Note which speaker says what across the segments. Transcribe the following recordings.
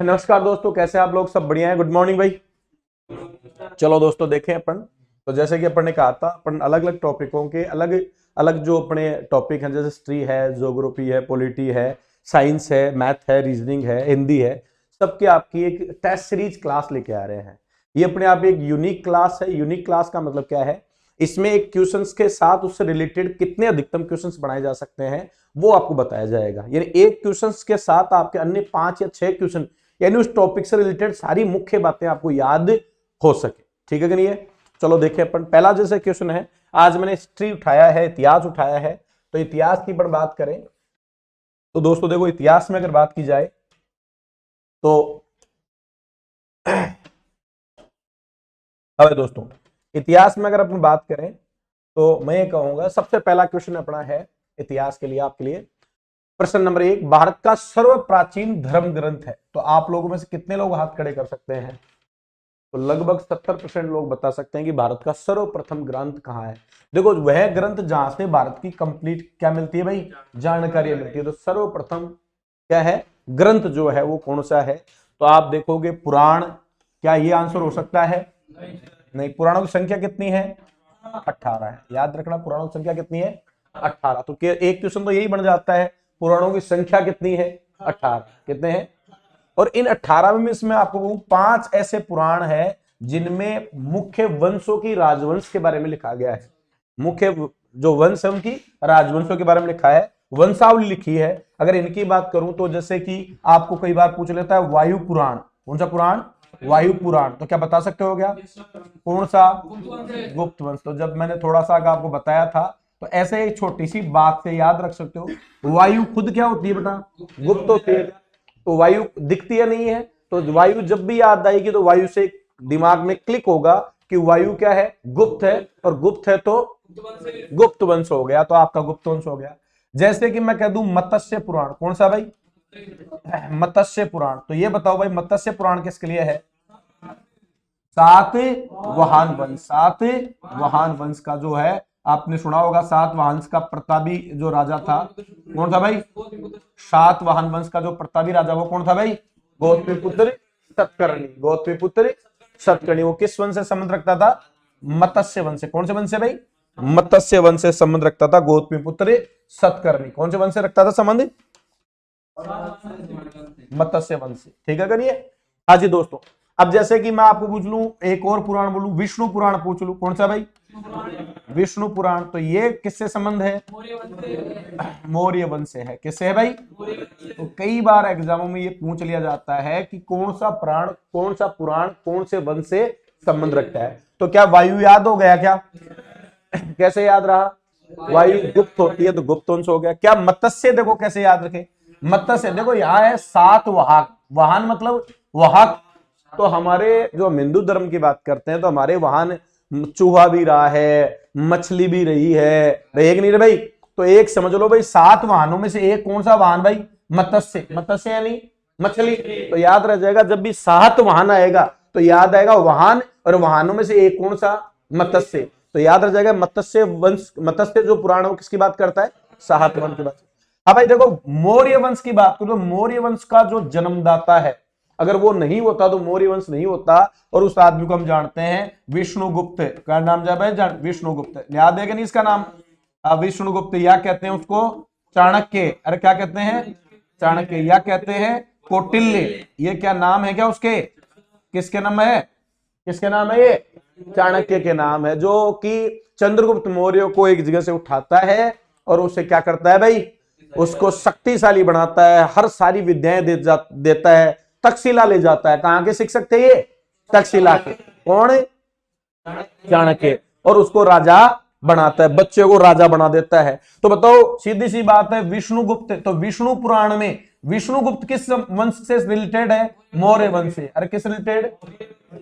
Speaker 1: नमस्कार दोस्तों, कैसे आप लोग? सब बढ़िया है? गुड मॉर्निंग भाई। चलो दोस्तों, देखें अपन तो जैसे कि अपन ने कहा था, अपन अलग अलग टॉपिकों के अलग अलग जो अपने टॉपिक हैं, जैसे हिस्ट्री है, ज्योग्राफी है, पॉलिटी है, साइंस है, मैथ है, रीजनिंग है, हिंदी है, सबके आपकी एक टेस्ट सीरीज क्लास लेके आ रहे हैं। ये अपने आप एक यूनिक क्लास है। यूनिक क्लास का मतलब क्या है? इसमें एक क्वेश्चंस के साथ उससे रिलेटेड कितने अधिकतम क्वेश्चंस बनाए जा सकते हैं वो आपको बताया जाएगा। यानी एक क्वेश्चंस के साथ आपके अन्य 5 या 6 क्वेश्चन, यानी उस टॉपिक से रिलेटेड सारी मुख्य बातें आपको याद हो सके। ठीक है कि नहीं है? चलो देखें अपन। पहला जैसे क्वेश्चन है, आज मैंने हिस्ट्री उठाया है, इतिहास उठाया है। तो इतिहास की पर बात करें तो दोस्तों देखो, इतिहास में अगर बात की जाए तो अब दोस्तों इतिहास में अगर अपन बात करें तो मैं ये कहूंगा सबसे पहला क्वेश्चन अपना है इतिहास के लिए, आपके लिए प्रश्न नंबर 1, भारत का सर्व प्राचीन धर्म ग्रंथ है। तो आप लोगों में से कितने लोग हाथ खड़े कर सकते हैं? तो लगभग 70% लोग बता सकते हैं कि भारत का सर्वप्रथम ग्रंथ कहाँ है। देखो, वह ग्रंथ जहां से भारत की कंप्लीट क्या मिलती है भाई? जानकारी मिलती है। तो सर्वप्रथम क्या है ग्रंथ जो है वो कौन सा है? तो आप देखोगे पुराण। क्या ये आंसर हो सकता है? नहीं। पुराणों की संख्या कितनी है? 18 है। याद रखना, पुराणों की संख्या कितनी है? 18। तो एक क्वेश्चन तो यही बन जाता है, पुराणों की संख्या कितनी है? 18। कितने हैं? और इन 18 में इसमें आपको कहूं 5 ऐसे पुराण है जिनमें मुख्य वंशों की राजवंश के बारे में लिखा गया है। मुख्य जो वंश है उनकी राजवंशों के बारे में लिखा है, वंशावली लिखी है। अगर इनकी बात करूं तो जैसे कि आपको कई बार पूछ लेता है वायु पुराण। कौन सा पुराण? वायु पुराण। तो क्या बता सकते हो? क्या कौन सा? गुप्त वंश। तो जब मैंने थोड़ा सा आगे आपको बताया था, तो ऐसे एक छोटी सी बात से याद रख सकते हो, वायु खुद क्या होती है बेटा? गुप्त होती है। तो वायु दिखती है नहीं है, तो वायु जब भी याद आएगी तो वायु से दिमाग में क्लिक होगा कि वायु क्या है? गुप्त है। और गुप्त है तो गुप्त वंश हो गया। तो आपका गुप्त वंश हो गया। जैसे कि मैं कह दूं मत्स्य पुराण। कौन सा भाई? मत्स्य पुराण। तो ये बताओ भाई, मत्स्य पुराण किसके लिए है? सातवाहन वंश। सातवाहन वंश का जो है, आपने सुना होगा, सातवाहन का प्रतापी जो राजा था, कौन था भाई? सातवाहन वंश का जो प्रतापी राजा वो कौन था भाई? गौतमीपुत्र सतकर्णी। गौतमीपुत्र सतकर्णी। वो किस वंश से संबंध रखता था? मत्स्य वंश से। कौन से वंश से भाई? मत्स्य वंश से संबंध रखता था गौतमीपुत्र सतकर्णी। कौन से वंश से रखता था संबंध? मत्स्य वंश से। ठीक है करिए। हाँ जी दोस्तों, अब जैसे कि मैं आपको पूछ लूं, एक और पुराण बोलूं, विष्णु पुराण पूछ लूं। कौन सा भाई? विष्णु पुराण। तो ये किससे संबंध है? मौर्य वंश से है। किससे है भाई? तो कई बार एग्जामों में ये पूछ लिया जाता है कि कौन सा पुराण कौन से वंश से संबंध रखता है। तो क्या वायु याद हो गया? क्या कैसे याद रहा? वायु गुप्त होती है तो गुप्त वंश हो गया। क्या मत्स्य? देखो कैसे याद रखे। मत्स्य देखो, यहाँ है 7 वाहक। वाहन मतलब वाहक। तो हमारे जो हम हिंदू धर्म की बात करते हैं तो हमारे वाहन चूहा भी रहा है, मछली भी रही है, रहेगी नहीं रे भाई? तो एक समझ लो भाई, 7 वाहनों में से एक कौन सा वाहन भाई? मत्स्य। मत्स्य यानी मछली। तो याद रह जाएगा, जब भी 7 वाहन आएगा तो याद आएगा वाहन, और वाहनों में से एक कौन सा? मत्स्य। तो याद रह जाएगा मत्स्य वंश। मत्स्य जो पुराण वो किसकी बात करता है? सातवाहन की बात। हाँ भाई देखो, मौर्य वंश की बात करो, मौर्य वंश का जो जन्मदाता है, अगर वो नहीं होता तो मौर्य वंश नहीं होता। और उस आदमी को हम जानते हैं विष्णुगुप्त। क्या नाम जाए भाई? विष्णुगुप्त। याद है कि नहीं इसका नाम? विष्णुगुप्त। या कहते हैं उसको चाणक्य। अरे क्या कहते हैं? चाणक्य। या कहते हैं कौटिल्य। ये क्या नाम है? क्या उसके किसके नाम है? किसके नाम है? ये चाणक्य के नाम है, जो कि चंद्रगुप्त मौर्य को एक जगह से उठाता है और उसे क्या करता है भाई? उसको शक्तिशाली बनाता है, हर सारी विद्याएं देता है, तक्षशिला ले जाता है। कहां के शिक्षक थे ये? तक्षशिला के। कौन? चाणक्य। और उसको राजा बनाता है, बच्चे को राजा बना देता है। तो बताओ, सीधी सी बात है, विष्णुगुप्त। तो विष्णु पुराण में विष्णुगुप्त किस वंश से रिलेटेड है? मौर्य वंश से। अरे किस रिलेटेड?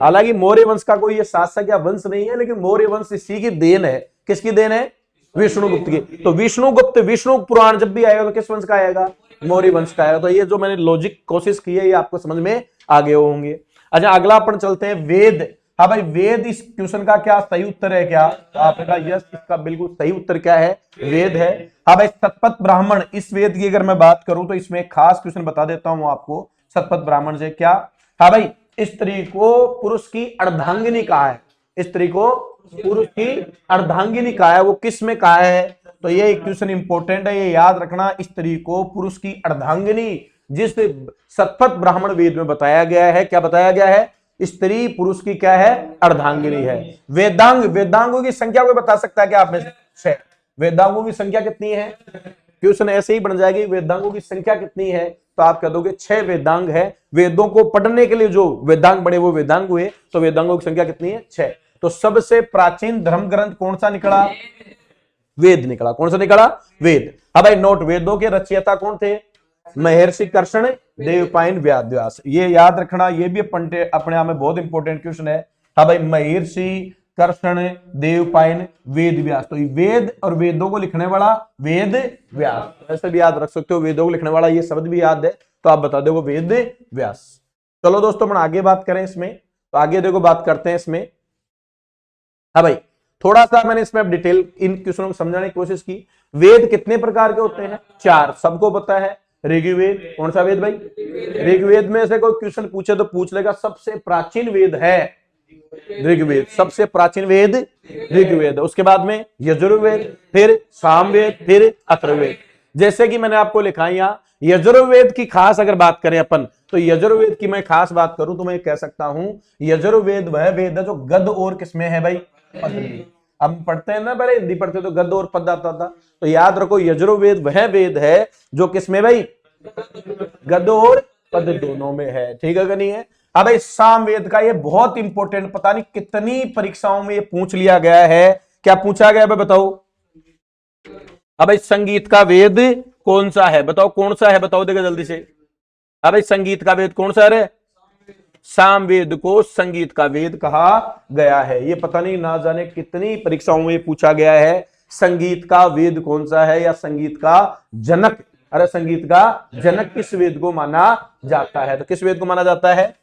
Speaker 1: हालांकि मौर्य वंश का कोई ये शासक या वंश नहीं है, लेकिन मौर्य वंश इसी की देन है। किसकी देन है? विष्णुगुप्त की। तो विष्णुगुप्त, विष्णु पुराण जब भी आएगा तो किस वंश का आएगा? मौर्य वंश का आएगा। तो ये जो मैंने लॉजिक कोशिश की है, ये आपको समझ में आ गए होंगे। अच्छा, अगला अपन चलते हैं वेद। हाँ भाई, वेद इस क्वेश्चन का क्या सही उत्तर है? क्या आपने कहा यस, इसका बिल्कुल सही उत्तर क्या है? वेद है। हाँ भाई, शतपथ ब्राह्मण, इस वेद की अगर मैं बात करूं तो इसमें एक खास क्वेश्चन बता देता हूं आपको। शतपथ ब्राह्मण से। क्या? हाँ भाई, स्त्री को पुरुष की अर्धांगिनी कहा है, स्त्री को पुरुष की अर्धांगिनी कहा है, वो किस में कहा है? तो ये क्वेश्चन इंपॉर्टेंट है, ये याद रखना, स्त्री को पुरुष की अर्धांगिनी जिस शतपथ ब्राह्मण वेद में बताया गया है। क्या बताया गया है? स्त्री पुरुष की क्या है? अर्धांगिनी है। वेदांग, वेदांगों की संख्या कोई बता सकता है क्या आप में से? 6। वेदांगों की संख्या कितनी है? क्वेश्चन ऐसे ही बन जाएगी, वेदांगों की संख्या कितनी है? तो आप कह दोगे 6 वेदांग है। वेदों को पढ़ने के लिए जो वेदांग बने वो वेदांग हुए, तो वेदांगों की संख्या कितनी है? 6। तो सबसे प्राचीन धर्म ग्रंथ कौन सा निकला? वेद निकला। कौन सा निकला? वेद। अब भाई नोट, वेदों के रचयिता कौन थे? महर्षि कर्षण, देवपायन, व्यास। ये याद रखना, ये भी अपने आप में बहुत इंपॉर्टेंट क्वेश्चन है। हाँ भाई, महर्षि कर्षण, देवपायन, वेद व्यास। तो वेद और वेदों को लिखने वाला वेद व्यास, ऐसे भी याद रख सकते हो। वेदों को लिखने वाला ये शब्द भी याद है तो आप बता दो वो वेद व्यास। चलो दोस्तों अपन आगे बात करें इसमें, तो आगे देखो बात करते हैं इसमें। हाँ भाई, थोड़ा सा मैंने इसमें डिटेल इन क्वेश्चनों को समझाने की कोशिश की। वेद कितने प्रकार के होते हैं? 4, सबको पता है। ऋग्वेद, कौन सा वेद भाई? ऋग्वेद में से कोई क्वेश्चन पूछे तो पूछ लेगा, सबसे प्राचीन वेद है ऋग्वेद, सबसे प्राचीन वेद ऋग्वेद। उसके बाद में यजुर्वेद, फिर सामवेद, फिर अथर्ववेद। जैसे कि मैंने आपको लिखा है यहाँ, यजुर्वेद की खास अगर बात करें अपन, तो यजुर्वेद की मैं खास बात करूं तो मैं कह सकता हूं यजुर्वेद वह वेद है जो गद और किसमें है भाई? पद में। हम पढ़ते हैं ना, पहले हिंदी पढ़ते तो गद और पद आता था, तो याद रखो यजुर्वेद वह वेद है जो किसमें भाई? गद और पद दोनों में है। ठीक है कि नहीं है? अब इस सामवेद का ये बहुत इंपॉर्टेंट, पता नहीं कितनी परीक्षाओं में ये पूछ लिया गया है। क्या पूछा गया है बताओ? अब इस संगीत का वेद कौन सा है? बताओ कौन सा है? बताओ देखा जल्दी से। अब इस संगीत का वेद कौन सा है? सामवेद को संगीत का वेद कहा गया है। ये पता नहीं ना जाने कितनी परीक्षाओं में पूछा गया है, संगीत का वेद कौन सा है, या संगीत का जनक। अरे संगीत का जनक किस वेद को माना जाता है? तो किस वेद को माना जाता है?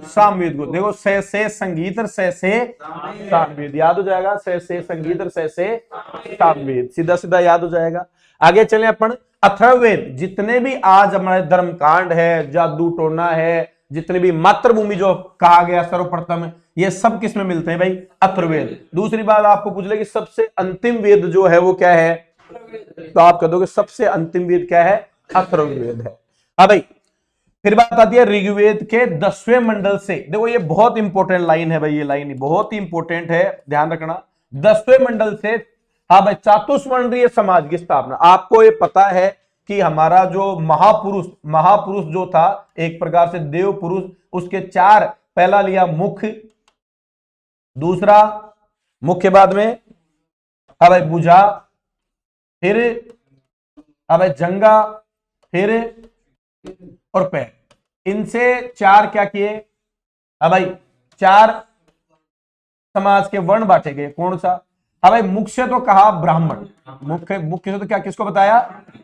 Speaker 1: सामवेद को। देखो, से संगीत और से सामवेद याद हो जाएगा। से संगीत और से सामवेद, सीधा सीधा याद हो जाएगा। आगे चले अपन, अथर्ववेद। जितने भी आज हमारे धर्म कांड है, जादू टोना है, जितने भी मातृभूमि जो कहा गया सर्वप्रथम, ये सब किस में मिलते हैं भाई? अथर्ववेद। दूसरी बात आपको पूछ ले कि सबसे अंतिम वेद जो है वो क्या है? तो आप कह दोगे सबसे अंतिम वेद क्या है? अथर्ववेद है। हाँ भाई, फिर बात आती है ऋग्वेद के 10वें मंडल से। देखो ये बहुत इंपॉर्टेंट लाइन है भाई, ये लाइन बहुत ही इंपॉर्टेंट है, ध्यान रखना। 10वें मंडल से, हाँ भाई, चातुष्वर्णीय समाज की स्थापना। आपको ये पता है कि हमारा जो महापुरुष जो था, एक प्रकार से देव पुरुष, उसके 4, पहला लिया मुख्य, दूसरा मुख्य, बाद में हाँ भाई भुजा, फिर हाँ भाई जंगा, फिर और पैर। इनसे 4 क्या किए? हाँ भाई 4 समाज के वर्ण बांटे गए। कौन सा? हाँ भाई, मुख्य से तो कहा ब्राह्मण, मुख्य से तो क्या किसको बताया?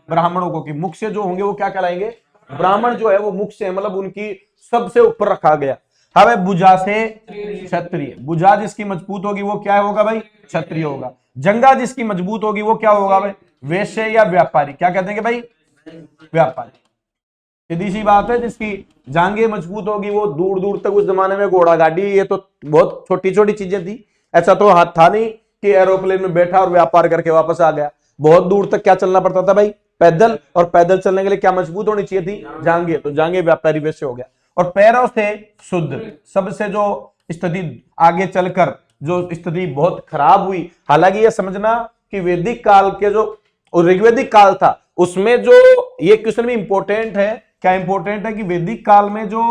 Speaker 1: ब्राह्मणों को। कि मुख्य से जो होंगे वो क्या कहलाएंगे? ब्राह्मण जो है वो मुख्य से, मतलब उनकी सबसे ऊपर रखा गया। हाँ भाई, भुजा से क्षत्रिय, भुजा जिसकी मजबूत होगी वो क्या होगा भाई? क्षत्रिय होगा। जंगा जिसकी मजबूत होगी वो क्या होगा भाई? वैश्य या व्यापारी। क्या कहते हैं भाई? व्यापारी। सीधी सी बात है, जिसकी जांघें मजबूत होगी वो दूर दूर तक, उस जमाने में घोड़ा गाड़ी ये तो बहुत छोटी छोटी चीजें थी, ऐसा तो हाथ था नहीं कि एरोप्लेन में बैठा और व्यापार करके वापस आ गया। बहुत दूर तक क्या चलना पड़ता था भाई? पैदल। और पैदल चलने के लिए क्या मजबूत होनी चाहिए थी? जांघें। तो जांघें व्यापारी वैसे हो गया। और पैरों से शुद्ध। सबसे जो स्थिति आगे चलकर जो स्थिति बहुत खराब हुई, हालांकि ये समझना कि वैदिक काल के जो ऋग्वेदिक काल था उसमें जो ये क्वेश्चन भी इंपॉर्टेंट है। क्या इंपॉर्टेंट है? कि वैदिक काल में जो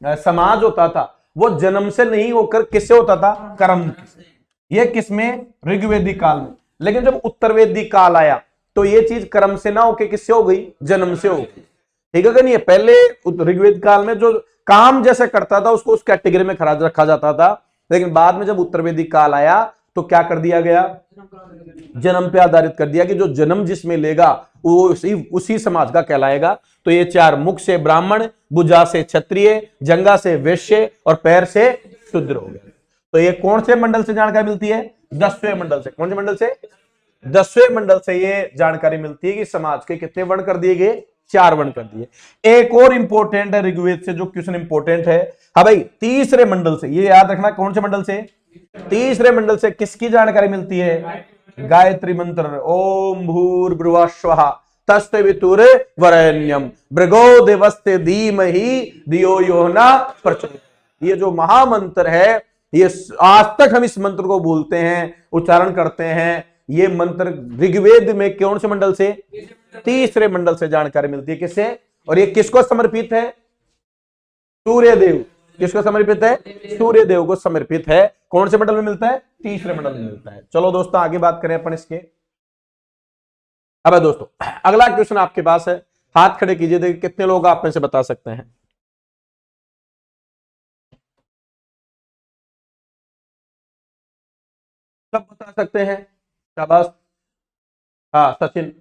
Speaker 1: समाज होता था वो जन्म से नहीं होकर किससे होता था? कर्म। ये किसमें? ऋग्वेदिक काल में। लेकिन जब उत्तरवेदिक काल आया तो ये चीज कर्म से ना होकर किससे हो गई? जन्म से हो गई। ठीक है कि नहीं? पहले ऋग्वेद काल में जो काम जैसे करता था उसको उस कैटेगरी में रखा जाता था, लेकिन बाद में जब उत्तरवेदिक काल आया तो क्या कर दिया गया? जन्म पे आधारित कर दिया कि जो जन्म जिसमें लेगा वो उसी समाज का कहलाएगा। तो ये 4, मुख से ब्राह्मण, भुजा से क्षत्रिय, जंगा से वैश्य और पैर से शूद्र हो गया। तो ये कौन से मंडल से जानकारी मिलती है? 10वें मंडल से। कौन से मंडल से? 10वें मंडल से ये जानकारी मिलती है कि समाज के कितने वर्ण कर दिए गए? 4 वर्ण कर दिए। एक और इंपॉर्टेंट है ऋग्वेद से जो क्वेश्चन इंपॉर्टेंट है। हाँ भाई, तीसरे मंडल से, ये याद रखना, कौन से मंडल से? तीसरे मंडल से किसकी जानकारी मिलती है? गायत्री मंत्र, ओम भूर्भुवः स्वः तत्सवितुर्वरेण्यम भृगो देवस्य धीमहि धियो यो न प्रचोदयात्। ये जो महामंत्र है, ये आज तक हम इस मंत्र को बोलते हैं, उच्चारण करते हैं। ये मंत्र ऋग्वेद में कौन से मंडल से? तीसरे मंडल से जानकारी मिलती है। किससे? और ये किसको समर्पित है? सूर्य देव। किसको समर्पित है? सूर्य देव को समर्पित है। कौन से मंडल में मिलता है? तीसरे मंडल में मिलता है। चलो दोस्तों, आगे बात करें अपन इसके। अब दोस्तों, अगला क्वेश्चन आपके पास है, हाथ खड़े कीजिए, देखिए कितने लोग आप में से बता सकते हैं। सब बता सकते हैं? शाबाश। हाँ सचिन,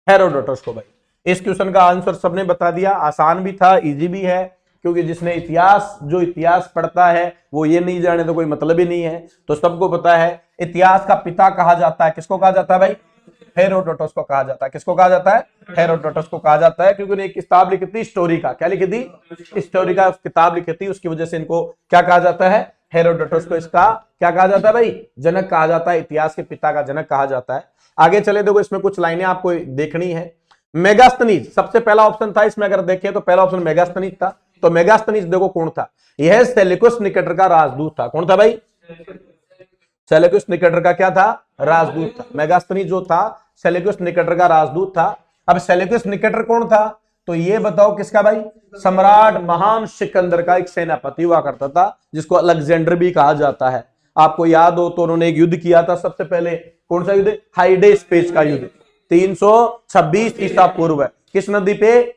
Speaker 1: हेरोडोटस को। भाई इस क्वेश्चन का आंसर सबने बता दिया। आसान भी था, इजी भी है, क्योंकि जिसने इतिहास पढ़ता है वो ये नहीं जाने तो कोई मतलब ही नहीं है। तो सबको पता है इतिहास का पिता कहा जाता है, किसको कहा जाता है भाई? हेरोडोटस को कहा जाता है। किसको कहा जाता है? हेरोडोटस को कहा जाता है, क्योंकि उन्होंने एक किताब लिखी थी स्टोरी का। क्या लिखी थी? स्टोरी का किताब लिखी थी। उसकी वजह से इनको क्या कहा जाता है? हेरोडोटस को इसका क्या कहा जाता है भाई? जनक कहा जाता है, इतिहास के पिता का जनक कहा जाता है। आगे चले, देखो इसमें कुछ लाइनें आपको देखनी है। मेगास्थनीज सबसे पहला ऑप्शन था इसमें, अगर देखें तो पहला ऑप्शन मेगास्थनीज था। तो मेगास्थनीज देखो कौन था? यह सेल्यूकस निकेटर का राजदूत था। कौन था भाई? सेल्यूकस निकेटर का क्या था? राजदूत था। मेगास्थनीज जो था सेल्यूकस निकेटर का राजदूत था। अब सेल्यूकस निकेटर कौन था? तो ये बताओ किसका भाई? सम्राट महान सिकंदर का एक सेनापति हुआ करता था, जिसको अलेक्जेंडर भी कहा जाता है। आपको याद हो तो उन्होंने एक युद्ध किया था सबसे पहले। कौन सा युद्ध? हाइडेस्पेस का युद्ध, 326 ईसा पूर्व। किस नदी पे?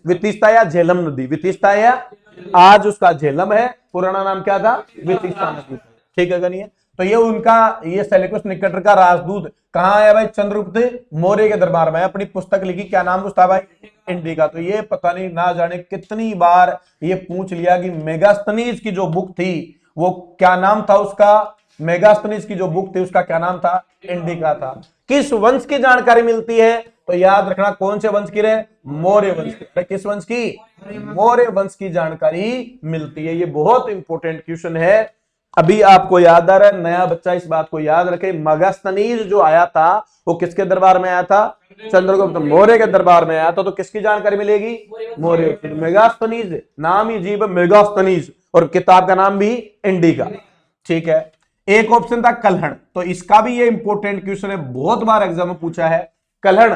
Speaker 1: वितिस्ता या झेलम नदी। वितिस्ता या आज उसका झेलम है, पुराना नाम क्या था? वितिस्ता नदी। ठीक है गणिए। तो ये उनका, ये सेल्यूकस निकेटर का राजदूत कहाँ आया भाई? चंद्रगुप्त मौर्य के दरबार में। अपनी पुस्तक लिखी, क्या नाम उसका भाई? इंडिका। तो ये पता नहीं ना जाने कितनी बार ये पूछ लिया कि मेगास्थनीज की जो बुक थी वो क्या नाम था उसका? मेगास्थनीज की जो बुक थी उसका क्या नाम था? इंडिका था। किस वंश की जानकारी मिलती है? तो याद रखना, कौन से वंश की रहे? मौर्य वंश की। किस वंश की? मौर्य वंश की जानकारी मिलती है। ये बहुत इंपॉर्टेंट क्वेश्चन है। अभी आपको याद आ रहा है, नया बच्चा इस बात को याद रखे, मेगास्थनीज जो आया था वो किसके दरबार में आया था? चंद्रगुप्त मौर्य के दरबार में आया था। तो किसकी जानकारी मिलेगी? मौर्य। मेगास्थनीज, नाम ही जीव मेगास्थनीज, और किताब का नाम भी इंडिका। ठीक है। एक ऑप्शन था कल्हण। तो इसका भी ये इंपॉर्टेंट क्वेश्चन है, बहुत बार एग्जाम में पूछा है। कल्हण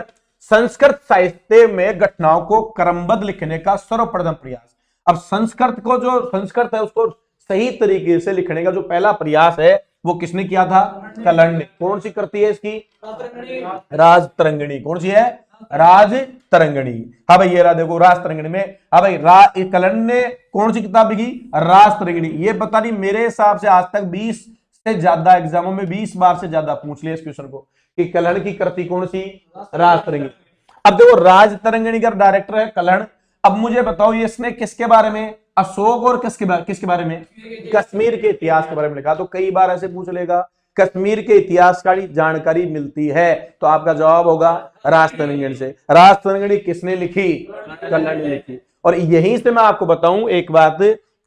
Speaker 1: संस्कृत साहित्य में घटनाओं को क्रमबद्ध लिखने का सर्वप्रथम प्रयास। अब संस्कृत को, जो संस्कृत है उसको सही तरीके से लिखने का जो पहला प्रयास है वो किसने किया था? कल्हण ने। कौन सी कृति है इसकी? राजतरंगिणी। कौन सी है? राजतरंगिणी। हाँ भाई, ये रहा देखो राजतरंगिणी में। हाँ भाई, कल्हण ने कौन सी किताब लिखी? राजतरंगिणी। ये पता नहीं, मेरे हिसाब से आज तक 20 से ज्यादा एग्जामों में 20 बार से ज्यादा पूछ लिया इस क्वेश्चन को कि कल्हण की कृति कौन सी? राजतरंगिणी। अब देखो, राजतरंगिणी का डायरेक्टर है कल्हण। अब मुझे बताओ ये इसने किसके बारे में? अशोक और किसके बारे में? कश्मीर के इतिहास के बारे में लिखा। तो कई बार ऐसे पूछ लेगा, कश्मीर के इतिहास का जानकारी मिलती है, तो आपका जवाब होगा राजतरंगिणी से। राजतरंगिणी किसने लिखी? कल्हण ने लिखी। और यहीं से मैं आपको बताऊं एक बात,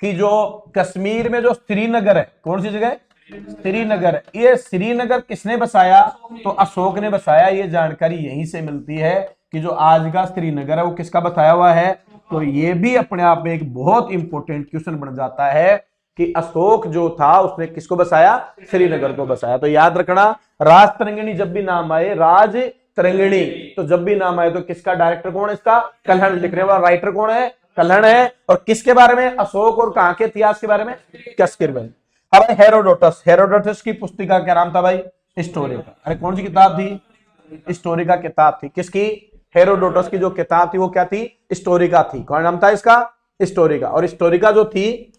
Speaker 1: कि जो कश्मीर में जो श्रीनगर है, कौन सी जगह? श्रीनगर। ये श्रीनगर किसने बसाया? तो अशोक ने बसाया। ये जानकारी यहीं से मिलती है कि जो आज का श्रीनगर है वो किसका बताया हुआ है। तो ये भी अपने आप में एक बहुत इंपॉर्टेंट क्वेश्चन बन जाता है कि अशोक जो था उसने किसको बसाया? श्रीनगर को बसाया। तो याद रखना, राजतरंगिणी जब भी नाम आए, राजतरंगिणी तो जब भी नाम आए, तो किसका डायरेक्टर कौन है इसका? कल्हण। लिखने वाला राइटर कौन है? कल्हण है। और किसके बारे में? अशोक और कहां के इतिहास के बारे में? कश्मीर में। अब हेरोडोटस, हेरोडोटस की पुस्तिका क्या नाम था भाई? स्टोरिका। अरे कौन सी किताब थी? स्टोरिका किताब थी। किसकी? हेरोडोटस की जो किताब थी वो क्या थी? स्टोरिका थी। कौन नाम था इसका? स्टोरिका। और स्टोरिका जो थी,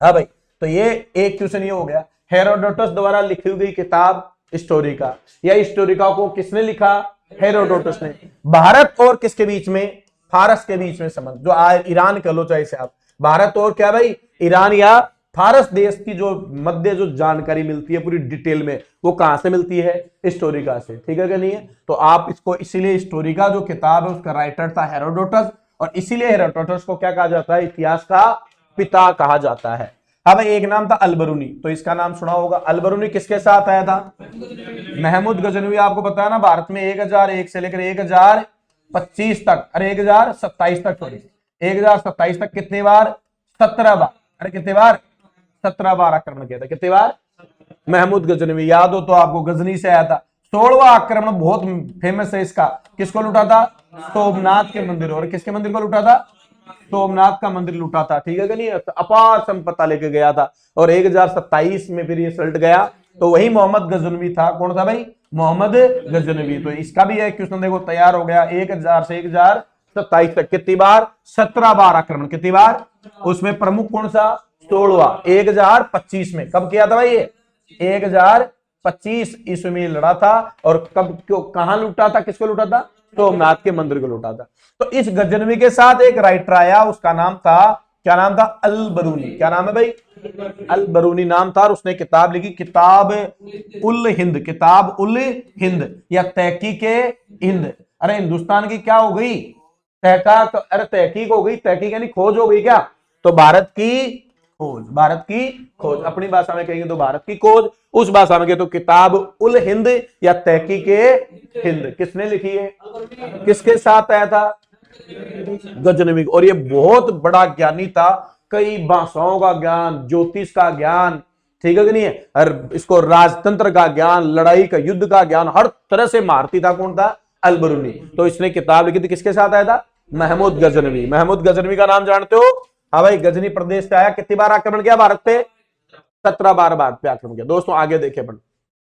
Speaker 1: हाँ भाई, तो ये एक क्वेश्चन ये हो गया, हेरोडोटस द्वारा लिखी गई किताब स्टोरिका, या स्टोरिका को किसने लिखा? हेरोडोटस ने। भारत और किसके बीच में? फारस के बीच में संबंध, जो आज ईरान कह लो चाहे से आप, भारत और क्या भाई? ईरान या फारस देश की जो मध्य जो जानकारी मिलती है पूरी डिटेल में, वो कहां से मिलती है? हिस्टोरिका से। ठीक है कि नहीं है? तो आप इसको इसीलिए हिस्टोरिका जो किताब है उसका राइटर था हेरोडोटस, और इसीलिए हेरोडोटस को क्या कहा जाता है? इतिहास का पिता कहा जाता है। अब एक नाम था अलबरूनी, तो इसका नाम सुना होगा। अलबरूनी किसके साथ आया था? महमूद गजनवी। आपको पता है ना, भारत में 1001 से लेकर 1025 तक, अरे 1027 तक, सॉरी 1027 तक कितने बार? 17 बार। अरे कितने बार? 17 बार आक्रमण किया था। कितने बार? महमूद गजनवी, याद हो तो आपको, गजनी से आया था। 16वां आक्रमण बहुत फेमस है इसका। किसको लूटा था? सोमनाथ के मंदिर। और किसके मंदिर को लूटा था? सोमनाथ का मंदिर लूटा था। ठीक है कि नहीं? अपार संपत्ति लेके गया था। और 1027 में फिर ये सल्ट गया, तो वही मोहम्मद गजनवी था। कौन था भाई? मोहम्मद गजनवी। तो इसका भी एक क्वेश्चन देखो तैयार हो गया। 1000 से 1027 तक कितनी बार? 17 बार आक्रमण। कितनी बार? उसमें प्रमुख कौन सा? 16वां 1025 में। कब किया था भाई ये? 1025 ईस्वी में लड़ा था। और कब, क्यों, कहां लूटा था? किसको लूटा था? सोमनाथ के मंदिर को लूटा था। तो इस गजनवी के साथ एक राइटर आया, उसका नाम था, क्या नाम था? अलबरूनी। क्या नाम है भाई? अलबरूनी नाम था। और उसने किताब लिखी, किताब उल हिंद। किताब उल हिंद या तहकीक हिंद। अरे हिंदुस्तान की क्या हो गई? तहकाक, अरे तहकीक हो गई। तहकीक यानी खोज हो गई क्या? तो भारत की खोज, भारत की खोज। अपनी भाषा में कहेंगे तो भारत की खोज, उस भाषा में कहें तो किताब उल हिंद या तहकीक हिंद। किसने लिखी है? किसके साथ आया था? गजनवी। और ये बहुत बड़ा ज्ञानी था, कई भाषाओं का ज्ञान, ज्योतिष का ज्ञान, ठीक है कि नहीं है, और इसको राजतंत्र का ज्ञान, लड़ाई का, युद्ध का ज्ञान, हर तरह से महारथी था। कौन था? अलबरूनी। तो इसने किताब लिखी थी, किसके साथ आया था? महमूद गजनवी। महमूद गजनवी का नाम जानते हो? हाँ भाई, गजनी प्रदेश से आया। कितनी बार आक्रमण किया भारत पे? 17 बार भारत पे आक्रमण किया। दोस्तों आगे देखे अपन,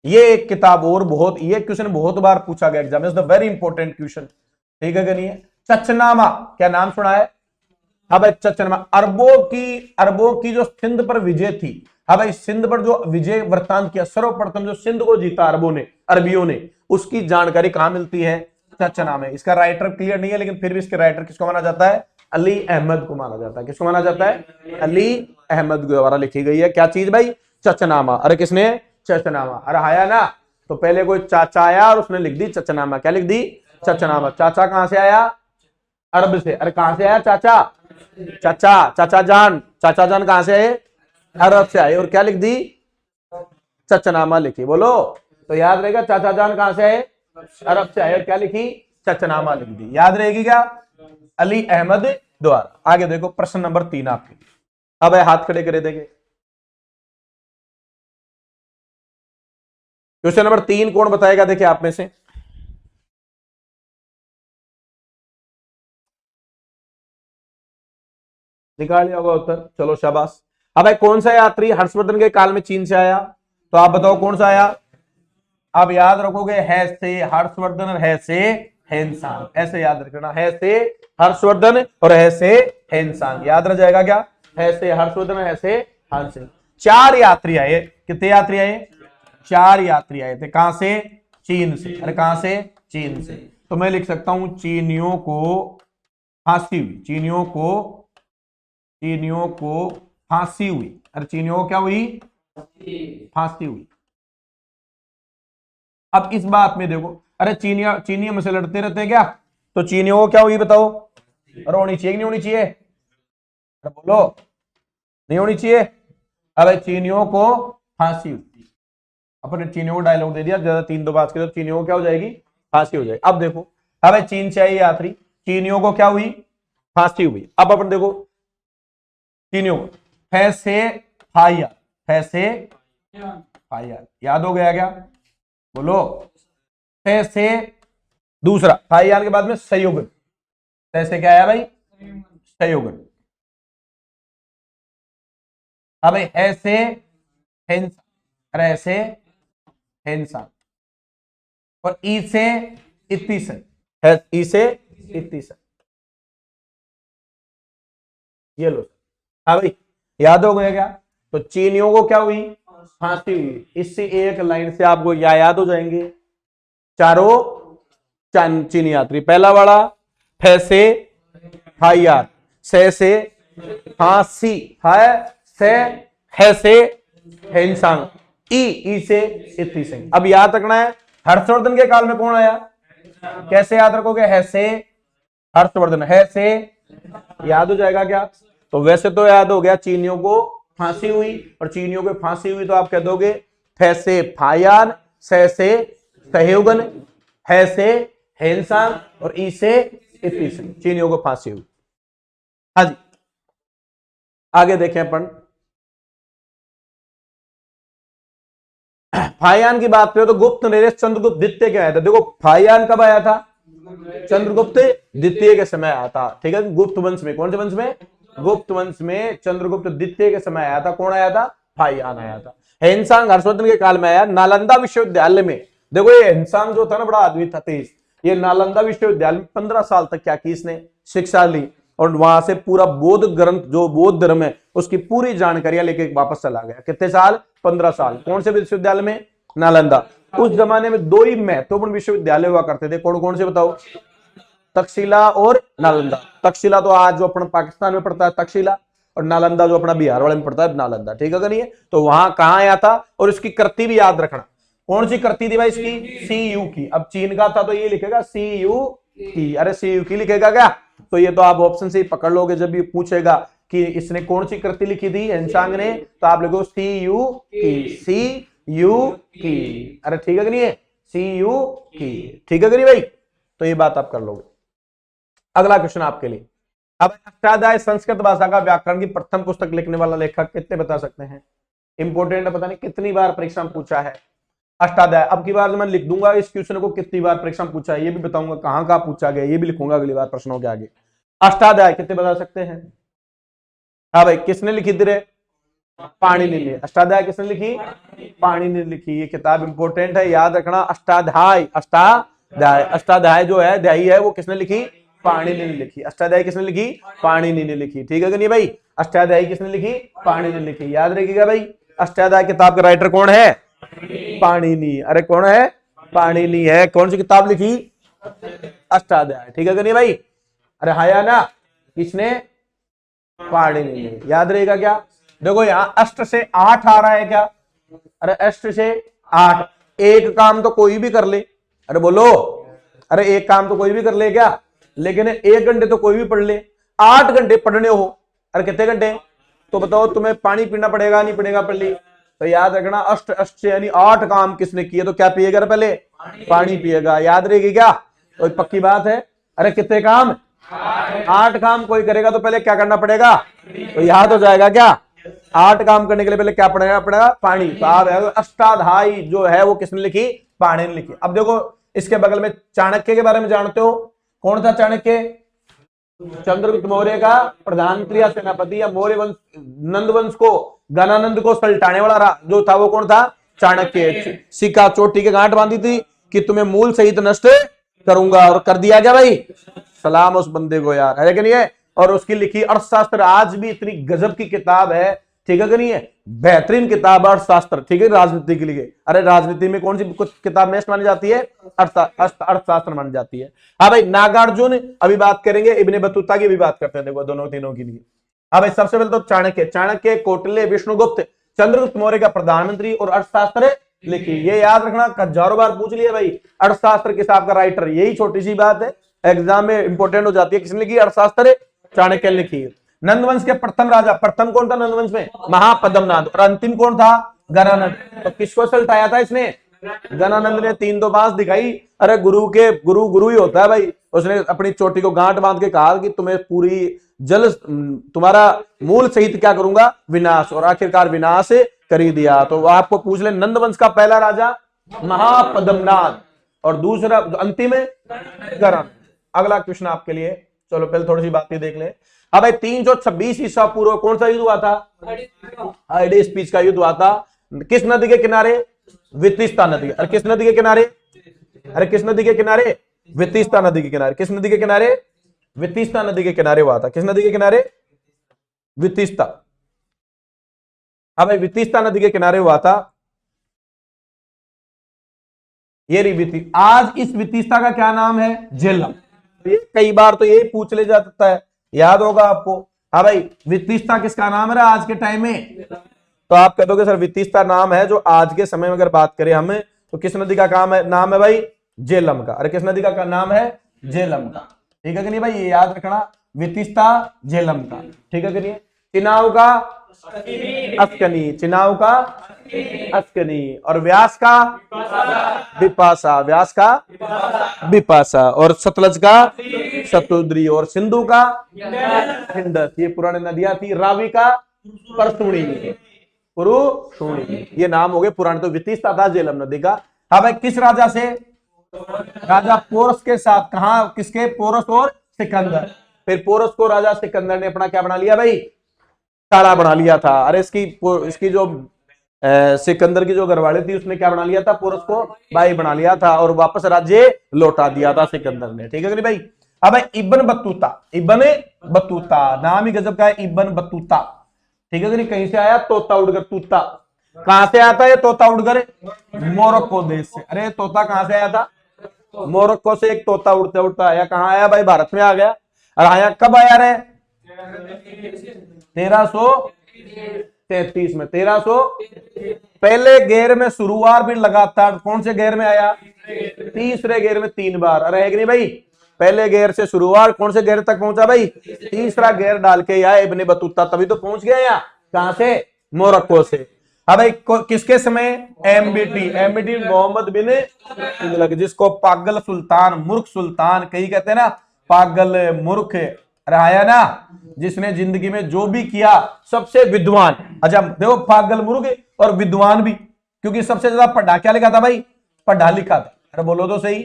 Speaker 1: ये एक किताब और बहुत, ये क्वेश्चन बहुत बार पूछा गया एग्जाम में, द वेरी इंपॉर्टेंट क्वेश्चन। ठीक है कि नहीं है? चचनामा, क्या नाम सुना है? हाँ भाई, चचनामा। अरबों की जो सिंध पर विजय थी, हाँ भाई, सिंध पर जो विजय वृत्तांत किया, सर्वप्रथम जो सिंध को जीता अरबों ने, अरबियों ने, उसकी जानकारी कहां मिलती है? चचनामा। इसका राइटर क्लियर नहीं है, लेकिन फिर भी इसके राइटर किसको माना जाता है? अली अहमद को माना जाता है। किसको माना जाता है? अली अहमद द्वारा लिखी गई है। क्या चीज भाई? चचनामा। अरे किसने? चचनामा। अरे आया ना, तो पहले कोई चाचा आया और उसने लिख दी चचनामा। क्या लिख दी? चचनामा। चाचा कहां से आया? अरब से। अरे कहां से आया चाचा? चाचा जान कहां से आए? अरब से आए। और क्या लिख दी? चचनामा लिखी। बोलो तो याद रहेगा, चाचा जान कहां से आए? अरब से आए। और क्या लिखी? चचनामा लिख दी। याद रहेगी क्या? अली अहमद द्वारा। आगे देखो प्रश्न नंबर 3 आपके। अब हाथ खड़े करे देंगे। क्वेश्चन नंबर 3 कौन बताएगा? देखिए आप में से। निकाल लिया होगा उत्तर। चलो शाबाश। अब भाई, कौन सा यात्री हर्षवर्धन के काल में चीन से आया? तो आप बताओ कौन सा आया? आप याद रखोगे, है से हर्षवर्धन और है से हेनसांग, ऐसे याद रखना। है से हर्षवर्धन और है से हेनसांग, याद रह जाएगा क्या? है से हर्षवर्धन, है से हेनसांग। 4 यात्री आए। कितने यात्री आए? 4 यात्री आए थे। कहां से? चीन से। अरे कहां से? चीन से। तो मैं लिख सकता हूं, चीनियों को फांसी हुई। चीनियों को फांसी हुई। अरे चीनियों को क्या हुई? फांसी हुई। अब इस बात में देखो, अरे चीनियों में से लड़ते रहते क्या? तो चीनियों को क्या हुई बताओ? अरे होनी चाहिए कि नहीं होनी चाहिए? अरे बोलो, नहीं होनी चाहिए? अब चीनियों को फांसी हुई। अपने चीनियों को डायलॉग दे दिया, ज्यादा 3-2 बात की तो चीनियों को क्या हो जाएगी? फांसी हो जाएगी। अब देखो, अब चीन से आई यात्री, चीनियों को क्या हुई? फांसी हुई। अब अपन देखो, चीनियों को फैसे फाया, फैसे फाया, याद हो गया क्या? बोलो, फैसे। दूसरा फायान के बाद में संयोगन। फैसे क्या आया भाई? संयोगन। अब ऐसे हिंसा, अरे ऐसे हिंसा। और ई से इत्तीसन, ई से इत्तीसन। ये लो। हाँ भाई, याद हो गया क्या? तो चीनियों को क्या हुई? फांसी हुई। इससे एक लाइन से आपको या याद हो जाएंगे चारों चीनी यात्री। पहला वाला फैसे फाइयार, से फांसी, है से है से हेनसांग, ई से इति सिंह। अब याद रखना है हर्षवर्धन के काल में कौन आया, कैसे याद रखोगे, है से हर्षवर्धन, है से याद हो जाएगा क्या? तो वैसे तो याद हो गया, चीनियों को फांसी हुई, और चीनियों को फांसी हुई तो आप कह दोगे फै से फायान, से सहयोगन, है से हेनसांग और ई से इति सिंह, चीनियों को फांसी हुई। हाँ जी, आगे देखें अपन। फायान की बात करें तो गुप्त नरेश चंद्रगुप्त द्वितीय के आया था। देखो फायान कब आया था, चंद्रगुप्त द्वितीय के समय आया था, ठीक है। गुप्त वंश में, कौन से वंश में, गुप्त वंश में चंद्रगुप्त द्वितीय के समय आया था। कौन आया था, फायान आया था। हेनसांग हर्षवर्धन के काल में आया, नालंदा विश्वविद्यालय में। देखो ये हेनसांग जो था ना, बड़ा आदमी था तेज, ये नालंदा विश्वविद्यालय में 15 साल तक क्या की इसने, शिक्षा ली, और वहां से पूरा बौद्ध ग्रंथ, जो बौद्ध धर्म है उसकी पूरी जानकारियां लेके वापस चला गया। कितने साल, 15 साल। कौन से विश्वविद्यालय में, नालंदा। उस जमाने में दो ही महत्वपूर्ण विश्वविद्यालय हुआ करते थे, कौन कौन से बताओ, तक्षशिला और नालंदा। तक्षशिला तो आज जो अपना पाकिस्तान में पड़ता है तक्षशिला, और नालंदा जो अपना बिहार वाले में पड़ता है नालंदा, ठीक है नहीं है। तो वहां कहां आया था, और इसकी कृति भी याद रखना, कौन सी कृति थी भाई इसकी, CU की। अब चीन का था तो ये लिखेगा CU की, अरे CU की लिखेगा क्या, तो ये तो आप ऑप्शन से ही पकड़ लोगे। जब ये पूछेगा कि इसने कौन सी कृति लिखी थी हेनसांग ने, तो आप लिखो CU की, CU की, अरे ठीक है कि नहीं है, CU की, ठीक है कि नहीं भाई। तो ये बात आप कर लोगे। अगला क्वेश्चन आपके लिए। अब अष्टाध्याय संस्कृत भाषा का व्याकरण की प्रथम पुस्तक लिखने वाला लेखक कितने बता सकते हैं? इंपोर्टेंट है, पता नहीं कितनी बार परीक्षा में पूछा है अष्टाध्याय। अब की बार मैं लिख दूंगा इस क्वेश्चन को कितनी बार परीक्षा में पूछा है, ये भी बताऊंगा कहां कहां पूछा गया, ये भी लिखूंगा अगली बार प्रश्नों के आगे। अष्टाध्याय कितने बता सकते हैं? हाँ भाई, किसने लिखी थी रे, पाणिनि ने। अष्टाध्याय किसने लिखी, पाणिनि ने लिखी। ये किताब इंपोर्टेंट है, याद रखना। अष्टाध्याय, अष्टाध्याय, अष्टाध्याय जो है अध्यायी है वो किसने लिखी, पाणिनि ने लिखी। अष्टाध्याय किसने लिखी, पाणिनि ने लिखी, ठीक है कि नहीं भाई। अष्टाध्याय किसने लिखी, पाणिनि ने लिखी, याद रखिएगा भाई। अष्टाध्याय किताब का राइटर कौन है, पाणिनि। अरे कौन है, पाणिनि है। कौन सी किताब लिखी, अष्टाध्याय, ठीक है कि नहीं भाई। अरे हाया ना, किसने, पाणिनि ने, याद रहेगा क्या। देखो यहाँ अष्ट से 8 आ रहा है क्या, अरे अष्ट से 8, एक काम तो कोई भी कर ले, अरे बोलो, अरे एक काम तो कोई भी कर ले क्या, लेकिन 1 घंटे तो कोई भी पढ़ ले, 8 घंटे पढ़ने हो, अरे कितने घंटे, तो बताओ तुम्हें पानी पीना पड़ेगा नहीं पड़ेगा पहले। तो याद रखना अष्ट, अष्ट से यानी 8 काम किसने किए, तो क्या पिएगा पहले, पानी पिएगा, याद रहेगी क्या। तो पक्की बात है। अरे कितने काम, 8 काम कोई करेगा तो पहले क्या करना पड़ेगा, तो याद हो जाएगा क्या। 8 काम करने के लिए पहले क्या पड़ेगा, पानी। तो आप अष्टाध्यायी जो है वो किसने लिखी, पाणिनि ने लिखी। अब देखो इसके बगल में चाणक्य के बारे में जानते हो, कौन था चाणक्य, चंद्रगुप्त मौर्य का प्रधानमंत्री या सेनापति, या मौर्य वंश, नंद वंश को, गणानंद को सल्टाने वाला जो था वो कौन था, चाणक्य। सिक्का चोटी के गांठ बांधी थी कि तुम्हें मूल सहित नष्ट करूंगा, और कर दिया क्या भाई, सलाम उस बंदे को यार, है कि नहीं है। और उसकी लिखी अर्थशास्त्र आज भी इतनी गजब की किताब है, ठीक है कि नहीं है, बेहतरीन किताब अर्थशास्त्र, ठीक है, राजनीति के लिए। अरे राजनीति में कौन सी किताब बेस्ट मानी जाती है, अर्थशास्त्र मानी जाती है। हाँ भाई, नागार्जुन अभी बात करेंगे, इब्ने बतूता की भी बात करते हैं, देखो दोनों तीनों के लिए। हाँ भाई, सबसे पहले तो चाणक्य, चाणक्य, कौटिल्य, विष्णुगुप्त, चंद्रगुप्त मौर्य का प्रधानमंत्री और अर्थशास्त्र लिखी। ये याद रखना, हजारों बार पूछ लिया भाई, अर्थशास्त्र किस आपका राइटर, यही छोटी सी बात है, एग्जाम में इंपोर्टेंट हो जाती है। किसने लिखी, अर्थशास्त्र चाणक्य लिखी। नंदवंश के प्रथम राजा, प्रथम कौन था नंदवंश में, महापद्मनाद, और अंतिम कौन था, गणानंद। तो किसको सल्टाया था इसने, गणानंद ने 3 तो बांस दिखाई। अरे गुरु के गुरु गुरु ही होता है भाई। उसने अपनी चोटी को गांठ बांध के कहा कि तुम्हें पूरी जल, तुम्हारा मूल सहित क्या करूंगा, विनाश, और आखिरकार विनाश कर ही दिया। तो आपको पूछ ले, नंदवंश का पहला राजा महापद्मनाद, और दूसरा अंतिम है गणानंद। अगला क्वेश्चन आपके लिए, चलो पहले थोड़ी सी बातें देख ले। अब 326 ईसा पूर्व कौन सा युद्ध हुआ था, हाइडेस स्पीच का युद्ध हुआ था। किस नदी के किनारे, वितिस्ता नदी। अरे किस नदी के किनारे, अरे किस नदी के किनारे, वितिस्ता नदी के किनारे। किस नदी के किनारे, वितिस्ता नदी के किनारे हुआ था। किस नदी के किनारे, वितिस्ता। अब वितिस्ता नदी के किनारे हुआ था। ये रही आज इस वितिस्ता का क्या नाम है, झेलम। कई बार तो ये पूछ ले जाता है, याद होगा आपको। हाँ भाई, वितिस्ता किसका नाम है आज के टाइम में, तो आप कह दोगे सर वितिस्ता नाम है जो आज के समय में अगर बात करें हमें तो किस नदी का नाम है भाई? झेलम का। अरे किस नदी का नाम है? झेलम का। ठीक है कि नहीं भाई? ये याद रखना, वितिस्ता झेलम का। ठीक है कि नहीं? चिनाव का अस्कनी, चिनाव का अस्कनी, और व्यास का विपाशा, व्यास का विपाशा, और सतलज का शतुद्री, और सिंधु का हिंदत। ये पुरानी नदियां थी। रावी का परसुणी, पुरुषुणी, ये नाम हो गए पुराने। तो वितिस्ता था झेलम नदी का। हाँ भाई, किस राजा से? राजा पोरस के साथ। कहा? किसके? पोरस और सिकंदर। फिर पोरस को राजा सिकंदर ने अपना क्या बना लिया भाई? ताड़ा बना लिया था। अरे इसकी जो सिकंदर की जो घरवाली थी उसने क्या बना लिया था? पोरस को भाई बना लिया था, और वापस राज्य लौटा दिया था सिकंदर ने। ठीक है कि भाई? अब इब्न बतूता, इब्न बतूता नाम ही गजब का है, इब्न बतूता। ठीक है कि नहीं? कहीं से आया? तोता उड़कर। तूता कहां से आता है? तोता उड़कर मोरक्को देश से। अरे तोता कहां से आया था? मोरक्को से एक तोता उड़ते उड़ता आया। कहां आया भाई? भारत में आ गया। और आया कब आया रे? 1333 में। 1300 पहले गेर में शुरुआत भी लगातार कौन से गेर में आया? तीसरे गेर में 3 बार। अरे है कि नहीं भाई? पहले गेर से शुरुआत कौन से गेर तक पहुंचा भाई? तीसरा गेर डाल के आया इब्ने बतूता, तभी तो पहुंच गया यहाँ। कहां से? मोरक्को से। हाँ भाई, किसके समय? एमबीटी, एमबीटी मोहम्मद बिन तुगलक, जिसको पागल सुल्तान, मूर्ख सुल्तान कई कहते हैं ना, पागल मूर्ख रहा ना, जिसने जिंदगी में जो भी किया सबसे विद्वान। अच्छा देखो, पागल मूर्ख और विद्वान भी, क्योंकि सबसे ज्यादा पढ़ा क्या लिखा था भाई? पढ़ा लिखा था। अरे बोलो तो सही।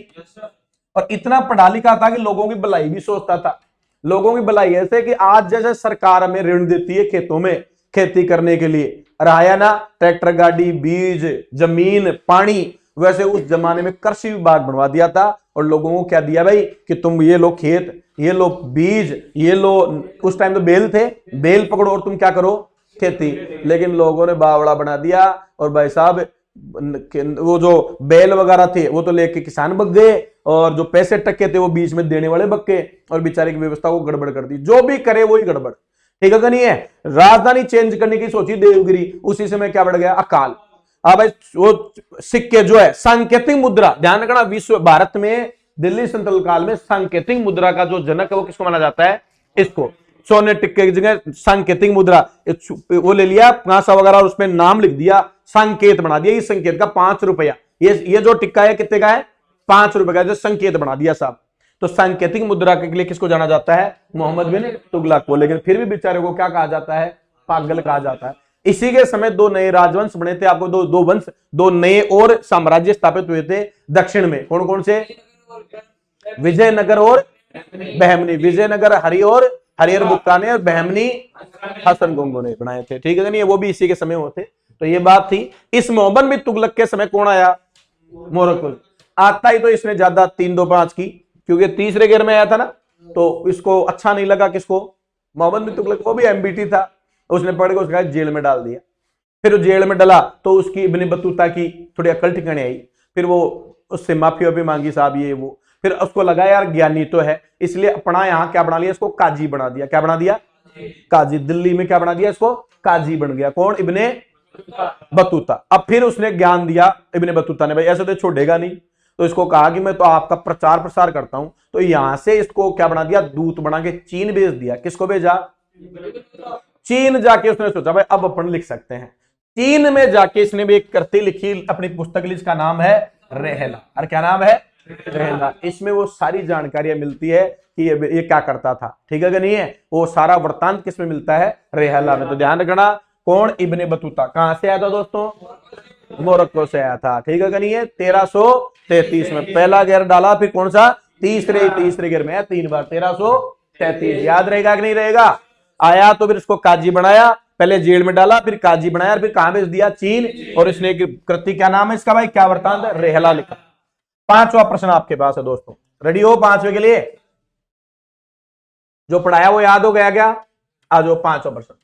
Speaker 1: और इतना पढ़ा लिखा था कि लोगों की भलाई भी सोचता था। लोगों की भलाई ऐसे कि आज जैसे सरकार हमें ऋण देती है खेतों में खेती करने के लिए, रहा ना, ट्रैक्टर, गाड़ी, बीज, जमीन, पानी, वैसे उस जमाने में कृषि विभाग बनवा दिया था। और लोगों को क्या दिया भाई? कि तुम ये लो खेत, ये लो बीज, ये लो, उस टाइम तो बेल थे, बेल पकड़ो और तुम क्या करो? खेती। लेकिन लोगों ने बावड़ा बना दिया, और भाई साहब वो जो बैल वगैरह थे वो तो लेके किसान बक गए, और जो पैसे टके थे वो बीच में देने वाले बक गए, और बेचारे की व्यवस्था को गड़बड़ कर दी। जो भी करे वही गड़बड़। ठीक है कि नहीं है? राजधानी चेंज करने की सोची देवगिरी, उसी समय क्या बढ़ गया? अकाल। अब भाई वो सिक्के जो है, सांकेतिक मुद्रा, ध्यान रखना, विश्व भारत में दिल्ली सल्तनत काल में सांकेतिक मुद्रा का जो जनक है वो किसको माना जाता है? इसको। सोने टिक्के की जगह सांकेतिक मुद्रा वो ले लिया, कांसा वगैरह, और उसमें नाम लिख दिया, संकेत बना दिया। इस संकेत का 5 रुपया, ये जो टिक्का है कितने का है? 5 रुपए का, जो संकेत बना दिया साहब। तो सांकेतिक मुद्रा के लिए किसको जाना जाता है? मोहम्मद बिन तुगलक को। लेकिन फिर भी बेचारे को क्या कहा जाता है? पागल कहा जाता है। इसी के समय 2 नए राजवंश बने थे। आपको दो वंश, 2 नए और साम्राज्य स्थापित हुए थे दक्षिण में। कौन कौन से? विजयनगर और बहमनी। विजयनगर हरिहर बुक्का ने, और बहमनी हसन गंगो ने बनाए थे। ठीक है नहीं? वो भी इसी के समय होते। तो ये बात थी। इस मोहम्मद बिन तुगलक के समय कौन आया? मोरक्को। आता ही तो इसने ज्यादा 3-2-5 की, क्योंकि तीसरे गेर में आया था ना, तो इसको अच्छा नहीं लगा। किसको? मोहम्मद बिन तुगलक। वो भी एमबीटी था, उसने पढ़ के उसका जेल में डाल दिया। फिर जेल में डाला तो उसकी इब्ने बतूता की थोड़ी अकल ठिकाने आई। फिर वो उससे माफी वाफी मांगी, साहब ये वो। फिर उसको लगा यार ज्ञानी तो है, इसलिए अपना यहाँ क्या बना लिया? इसको काजी बना दिया। क्या बना दिया? काजी। दिल्ली में क्या बना दिया? इसको काजी बन गया। कौन? Ibn Battuta. अब फिर उसने ज्ञान दिया इब्ने बतूता ने, भाई ऐसे तो छोड़ेगा नहीं। तो इसको कहा कि मैं तो आपका प्रचार प्रसार करता हूं। तो यहां से इसको क्या बना दिया? दूत बना के चीन भेज दिया। किसको भेजा? चीन जाके उसने सोचा भाई अब अपन लिख सकते हैं। चीन में जाके इसने भी एक कृति लिखी, अपनी पुस्तक लिखी, इसका नाम है रेहला। और क्या नाम है? रेहला। इसमें वो सारी जानकारियां मिलती है कि ये क्या करता था। ठीक है कि नहीं है? वो सारा वृत्तांत किसमें मिलता है? रेहला में। तो ध्यान रखना, कौन? Ibn Battuta. कहां से आया था दोस्तों? मोरक्को से आया था। ठीक है कि नहीं है? 1333 में पहला गेर डाला। फिर कौन सा? तीसरे गेर में 3 बार। 1333 याद रहेगा कि नहीं रहेगा? आया तो फिर इसको काजी बनाया, पहले जेल में डाला, फिर काजी बनाया, फिर कहां भेज दिया? चीन। और इसने कृति क्या नाम है इसका भाई? क्या वृत्तांत है? रेहला लिखा। 5वां प्रश्न आपके पास है दोस्तों। रेडी हो 5वें के लिए? जो पढ़ाया वो याद हो गया क्या? आ जाओ 5वां प्रश्न।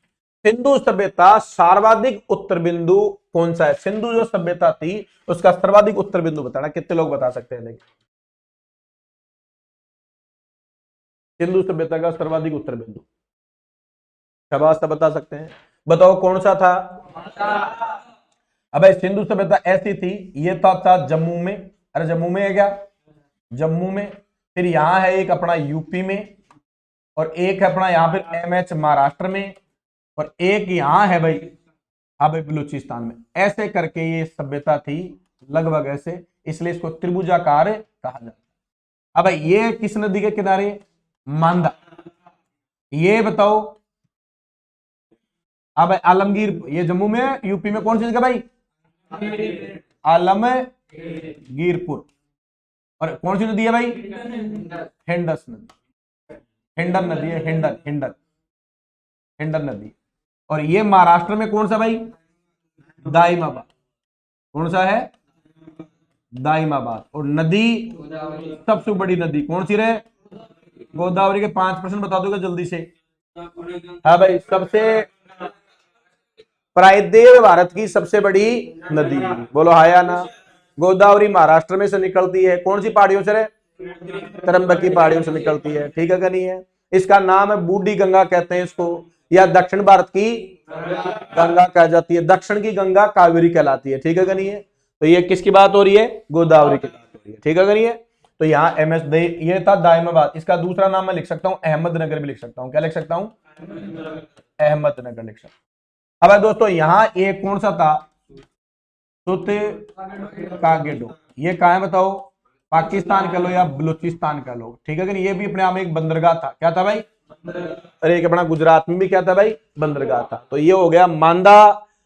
Speaker 1: सिंधु सभ्यता सर्वाधिक उत्तर बिंदु कौन सा है? सिंधु जो सभ्यता थी उसका सर्वाधिक उत्तर बिंदु बताना। कितने लोग बता सकते हैं? देखिए, सिंधु सभ्यता का सर्वाधिक उत्तर बिंदु, शाबाश, बता सकते हैं? बताओ कौन सा था? अब सिंधु सभ्यता ऐसी थी, ये था जम्मू में, अरे जम्मू में है क्या? जम्मू में। फिर यहां है एक अपना यूपी में, और एक है अपना यहाँ पे एमएच महाराष्ट्र में, और एक यहां है भाई अब बलूचिस्तान में। ऐसे करके ये सभ्यता थी लगभग ऐसे, इसलिए इसको त्रिभुजाकार कहा जाता है। अब ये किस नदी के किनारे? मांदा। ये बताओ अब आलमगीर, ये जम्मू में, यूपी में कौन सी जगह भाई? आलमगीरपुर। और कौन सी नदी है भाई? हिंडस नदी, हिंडन नदी है, हिंडन हिंडन हिंडन नदी। और ये महाराष्ट्र में कौन सा भाई? दाइमाबाद। कौन सा है? दाइमाबाद। और नदी सबसे बड़ी नदी कौन सी रहे? गोदावरी के 5% बता दोगे जल्दी से? हाँ भाई, सबसे प्रायद्वीप भारत की सबसे बड़ी नदी, बोलो हाँ या ना? गोदावरी महाराष्ट्र में से निकलती है, कौन सी पहाड़ियों से? तरम्बकी पहाड़ियों से निकलती है, ठीक है कि नहीं है? इसका नाम है बूढ़ी गंगा कहते हैं इसको, या दक्षिण भारत की गंगा कह जाती है, दक्षिण की गंगा कावेरी कहलाती है, ठीक है कि नहीं है? तो ये किसकी बात हो रही है? गोदावरी की बात हो रही है, ठीक है कि नहीं है? तो यहाँ एमएस ये था दाइमाबाद। इसका दूसरा नाम मैं लिख सकता हूं अहमदनगर भी लिख सकता हूं। क्या लिख सकता हूं? अहमदनगर लिख सकता हूं। अब दोस्तों यहाँ एक कौन सा था? सुत कागेडो। ये कहाँ है बताओ? पाकिस्तान कह लो या बलूचिस्तान कह लो, ठीक है कि नहीं? ये भी अपने आप में एक बंदरगाह था। क्या था भाई? अरे एक अपना गुजरात में भी क्या था भाई? बंदरगाह था। तो ये हो गया मांदा।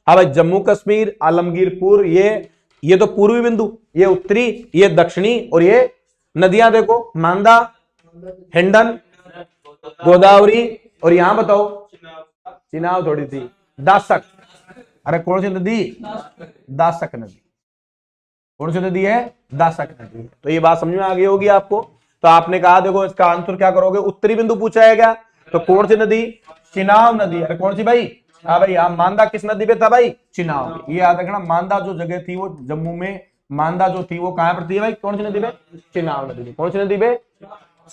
Speaker 1: हाँ भाई, जम्मू कश्मीर, आलमगीरपुर, ये तो पूर्वी बिंदु, ये उत्तरी, ये दक्षिणी, और ये नदियां देखो, मांदा, हिंडन, गोदावरी, और यहां बताओ चिनाब थोड़ी थी, दासक। अरे कौन सी नदी? दासक नदी। कौन सी नदी है? दासक नदी। तो ये बात समझ में आ गई होगी आपको। तो आपने कहा देखो इसका आंसर क्या करोगे? उत्तरी बिंदु पूछा है क्या? तो कौन सी नदी? चिनाब नदी। अरे कौन सी भाई? हाँ भाई, यहाँ मांदा किस नदी पे था भाई? चिनाब। ये याद रखना, मांदा जो जगह थी वो जम्मू में, मांदा जो थी वो कहां पर थी भाई? कौन सी नदी पे? चिनाब नदी पे। कौन सी नदी पे?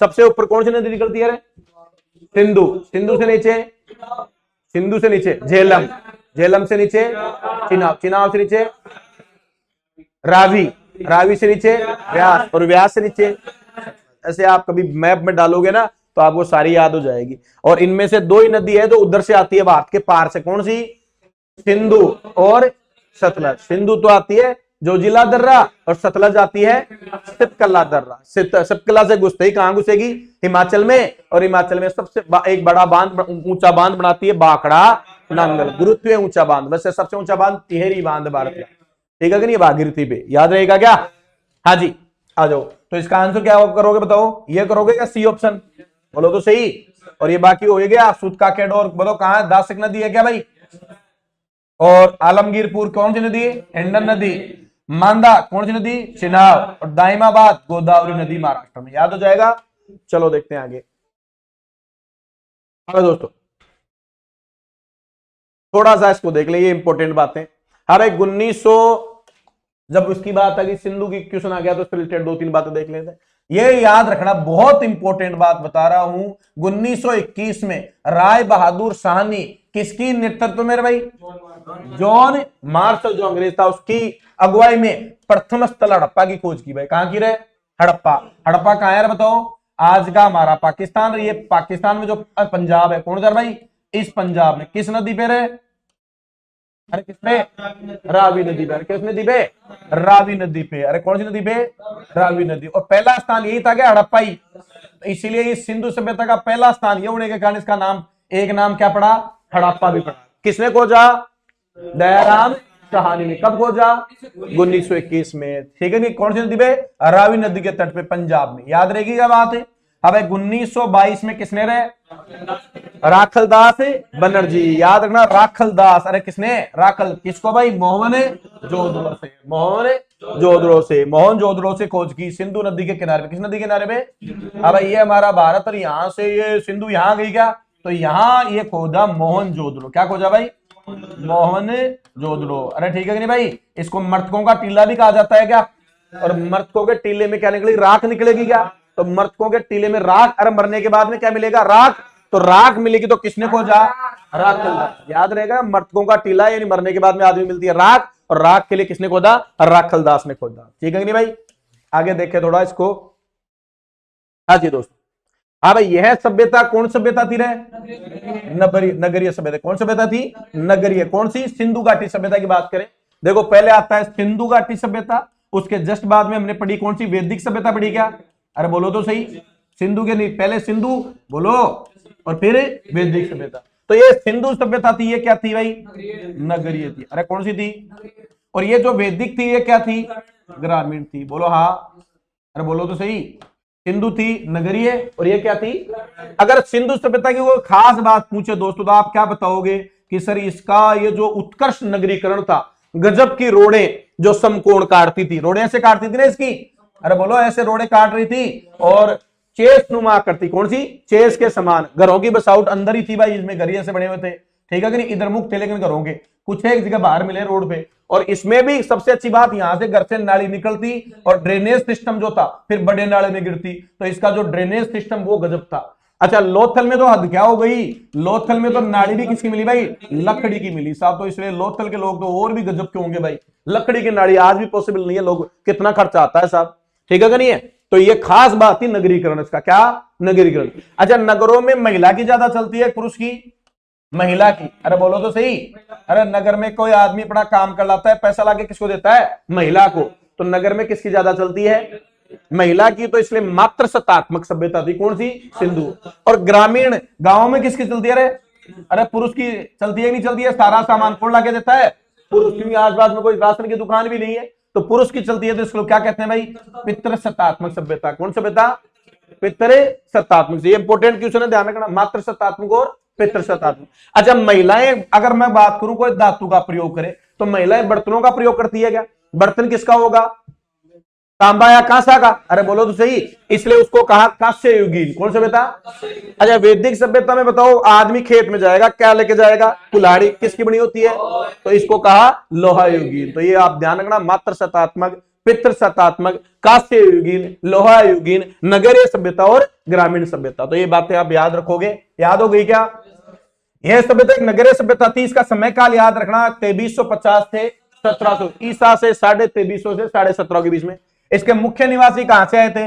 Speaker 1: सबसे ऊपर कौन सी नदी निकलती है? सिंधु। सिंधु से नीचे? सिंधु से नीचे झेलम, झेलम से नीचे चिनाब, चिनाब से नीचे रावी, रावी से नीचे व्यास, और व्यास से नीचे। ऐसे आप कभी मैप में डालोगे ना तो आपको सारी याद हो जाएगी। और इनमें से दो ही नदी है जो उधर से आती है भारत के पार से। कौन सी? सिंधु और सतलज। सिंधु तो आती है जोजिला दर्रा, और सतलज आती है सितकला दर्रा। सितकला से घुसते ही कहां घुसेगी? हिमाचल में। और हिमाचल में सबसे एक बड़ा बांध, ऊंचा बांध बनाती है बाखड़ा नांगल, गुरुत्वीय ऊंचा बांध। वैसे सबसे ऊंचा बांध तिहेरी बांध भारत का, ठीक है कि नहीं? भागीरथी पे, याद रहेगा क्या? हाँ जी, आ जाओ। तो इसका आंसर क्या करोगे बताओ? ये करोगे क्या सी ऑप्शन? बोलो तो सही। और ये बाकी हो गया सूत का केडोर, बोलो कहां? दासक नदी है क्या भाई? और आलमगीरपुर कौन सी नदी? हिंडन नदी। मांदा कौन सी नदी? चिनाब। और दाइमाबाद गोदावरी नदी महाराष्ट्र में। याद हो जाएगा? चलो देखते हैं आगे। हेलो दोस्तों, थोड़ा सा इसको देख लें, ये इंपॉर्टेंट बातें। हर एक 1900 जब उसकी बात आ गई, सिंधु की क्वेश्चन आ गया, तो उससे रिलेटेड 2-3 बातें देख लेते हैं। ये याद रखना, बहुत इंपॉर्टेंट बात बता रहा हूं। 1921 में राय बहादुर शाहनी किसकी नेतृत्व में भाई? जॉन मार्शल जो अंग्रेज था, उसकी अगुवाई में प्रथम स्थल हड़प्पा की खोज की भाई। कहां की रहे? हड़प्पा। हड़प्पा कहां है बताओ? आज का हमारा पाकिस्तान। ये पाकिस्तान में जो पंजाब है, कौन सा भाई? इस पंजाब में। किस नदी पे रहे? अरे किस पे? रावी नदी पे। किस नदी पे? रावी नदी पे। अरे कौन सी नदी पे? रावी नदी। और पहला स्थान यही था क्या? हड़प्पा ही। इसीलिए इस सिंधु सभ्यता का पहला स्थान ये होने के कारण इसका नाम, एक नाम क्या पड़ा? हड़प्पा भी पड़ा। किसने खोजा? दयाराम साहनी ने। कब खोजा? 1921 में, ठीक है नहीं? कौन सी नदी पे? रावी नदी के तट पे, पंजाब में। याद रहेगी क्या बात है? अब 1922 में किसने रहे? राखलदास बनर्जी। याद रखना, राखलदास। अरे किसने? राखल। किसको भाई? मोहन जोधड़ो से। मोहन जोधड़ो से, मोहन जोधड़ो से खोज की सिंधु नदी के किनारे पे। किस नदी के किनारे पे? अब ये हमारा भारत, और यहां से ये सिंधु यहां गई क्या? तो यहां ये खोजा मोहन जोधड़ो। क्या खोजा भाई? मोहन जोधड़ो। अरे ठीक है कि नहीं भाई? इसको मर्तकों का टीला भी कहा जाता है क्या? और मर्तकों के टीले में क्या निकलेगी? राख निकलेगी क्या? तो मर्तकों के टीले में राख। अरे मरने के बाद में क्या मिलेगा? राख। तो राख मिलेगी। तो किसने खोजा? राखलदास। याद रहेगा, मृतकों का टीला यानी मरने के बाद में आदमी मिलती है राख, और राख के लिए किसने खोदा? राखलदास ने खोदा। ठीक है नहीं भाई? आगे देखे थोड़ा इसको। हाँ जी दोस्तों, हाँ भाई, यह सभ्यता कौन सभ्यता थी रे? नगरीय सभ्यता। कौन सभ्यता थी? नगरीय। कौन सी? सिंधु घाटी सभ्यता की बात करें, देखो पहले आता है सिंधु घाटी सभ्यता, उसके जस्ट बाद में हमने पढ़ी कौन सी? वैदिक सभ्यता पढ़ी क्या? अरे बोलो तो सही। सिंधु के नहीं, पहले सिंधु बोलो और फिर वैदिक सभ्यता। तो ये सिंधु सभ्यता थी, ये क्या थी भाई? नगरीय थी। अरे कौन सी थी? और ये जो वैदिक थी ये क्या थी? ग्रामीण थी। बोलो हाँ, अरे बोलो तो सही। सिंधु थी नगरीय और ये क्या थी? अगर सिंधु सभ्यता की कोई खास बात पूछे दोस्तों तो आप क्या बताओगे कि सर इसका ये जो उत्कर्ष नगरीकरण था, गजब की रोड़े जो समकोण काटती थी, रोड़े ऐसे काटती थी ना इसकी, अरे बोलो ऐसे रोड़े काट रही थी, और चेस नुमा करती। कौन सी? चेस के समान। घरों की बसाउट अंदर ही थी भाई, इसमें घर ऐसे बने हुए थे। ठीक है कि नहीं? इधर मुख थे लेकिन घरों के कुछ एक जगह बाहर मिले रोड पे। और इसमें भी सबसे अच्छी बात, यहां से घर से नाली निकलती और ड्रेनेज सिस्टम जो था फिर बड़े नाले में गिरती, तो इसका जो ड्रेनेज सिस्टम वो गजब था। अच्छा, लोथल में तो हद क्या हो गई, लोथल में तो नाली भी किसकी मिली भाई? लकड़ी की मिली साहब। तो इसलिए लोथल के लोग तो और भी गजब के होंगे भाई। लकड़ी की नाली आज भी पॉसिबल नहीं है, लोग कितना खर्चा आता है साहब। ठीक है कि नहीं है? तो ये खास बात थी नगरीकरण इसका। क्या? नगरीकरण। अच्छा, नगरों में महिला की ज्यादा चलती है पुरुष की? महिला की। अरे बोलो तो सही। अरे नगर में कोई आदमी अपना काम कर लाता है, पैसा लाके किसको देता है? महिला को। तो नगर में किसकी ज्यादा चलती है? महिला की। तो इसलिए मात्र सत्तात्मक सभ्यता थी। कौन सी? सिंधु। और ग्रामीण गांव में किसकी चलती है? अरे पुरुष की चलती है नहीं चलती है? सारा सामान कौन लाके देता है? पुरुष। क्योंकि आसपास में कोई राशन की दुकान भी नहीं है, तो पुरुष की चलती है। तो इसको क्या कहते हैं भाई? पितृ सत्तात्मक सभ्यता। कौन सभ्यता? पितृ सत्तात्मक। ये इंपोर्टेंट क्वेश्चन है, ध्यान रखना। मात्र सत्तात्मक और पितृ सत्तात्मक। अच्छा, महिलाएं अगर मैं बात करूं कोई धातु का प्रयोग करे, तो महिलाएं बर्तनों का प्रयोग करती है क्या? बर्तन किसका होगा? तांबा या कांसा का? अरे बोलो तो सही। इसलिए उसको कहा कांस्य युगीन। कौन सभ्यता? अच्छा, वैदिक सभ्यता में बताओ, आदमी खेत में जाएगा, क्या लेके जाएगा? कुल्हाड़ी। किसकी बनी होती है? तो इसको कहा लोहा युगीन। तो ये आप ध्यान रखना, मात्र सत्तात्मक, पितृ सत्तात्मक, कांस्य युगीन, लोहा युगीन, नगरीय सभ्यता और ग्रामीण सभ्यता। तो ये बातें आप याद रखोगे। याद हो गई क्या? यह सभ्यता एक नगरीय सभ्यता थी। इसका समय काल याद रखना, 2350 से 1700 ईसा से 2350 से 1750 के बीच में। इसके मुख्य निवासी कहां से आए थे?